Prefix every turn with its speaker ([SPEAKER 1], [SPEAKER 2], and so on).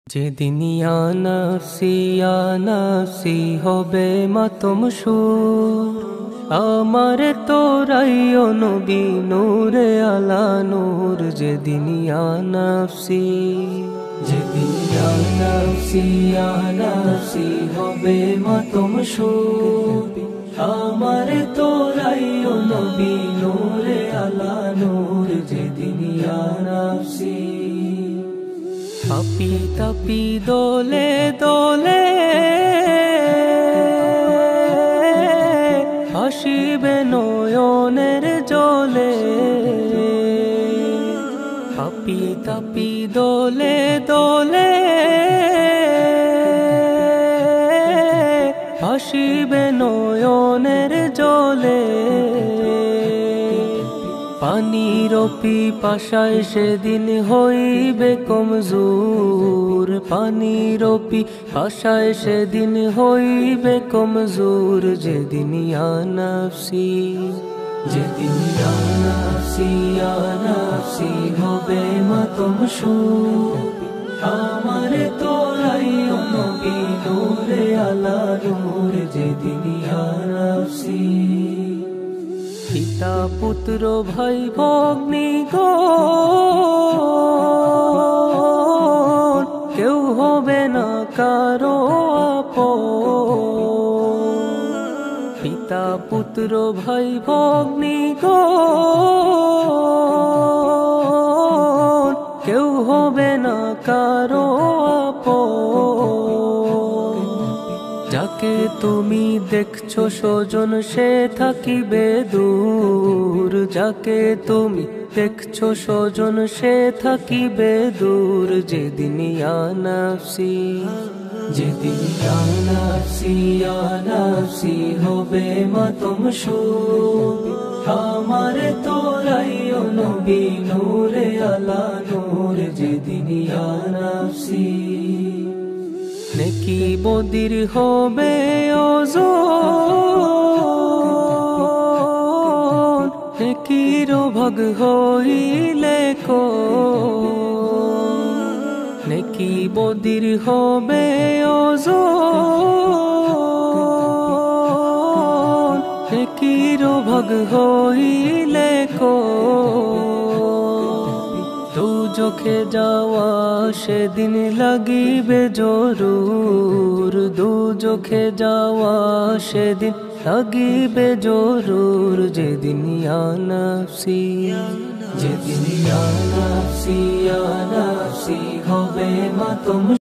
[SPEAKER 1] যেদিন ইয়া নাফসি হবে মাতম সুর, আমার তোরাইও নবী নূরে আলা নূর। যেদিন ইয়া নাফসি হবে মাতম সুর, আমার তোরাইও নবী নূরে আলা নূর। যেদিন ইয়া নাফসি পাপি তাপি দোলে দোলে হাসিবে নয়নের জলে। পাপি তাপি দোলে দোলে হাসিবে নয়নের জলে। পানির পিপাসায় সেদিন হইবে কমজোর, পানির পিপাসায় সেদিন হইবে কমজোর। যেদিন ইয়া নাফসি হবে মাতম সুর, আমার তোরাইও নবী নূরে আলা নূর। যেদিন ইয়া নাফসি পিতা পুত্র ভাই ভগ্নিগণ কেউ হবে না কারো আপন। পিতা পুত্র ভাই ভগ্নিগণ কেউ হবে না কারো আপন। যাকে তুমি দেখছো স্বজন সে থাকিবে দূর, যাকে তুমি দেখছো স্বজন সে থাকিবে দূর। যেদিন ইয়া নাফসি হবে মাতম সুর, আমার তোরাইও নবী নূরে আলা নূর। যেদিন ইয়া নাফসি নেকি বদির হবে ওজন, নেকির ভাগ হইলে কো। নেকি বদির হবে ওজন, নেকির ভাগ হইলে কো। দুজখে যাওয়া সেদিন লাগিবে জরুর, দুজখে যাওয়া সেদিন লাগিবে জরুর। যেদিন ইয়া নাফসি হবে মাতম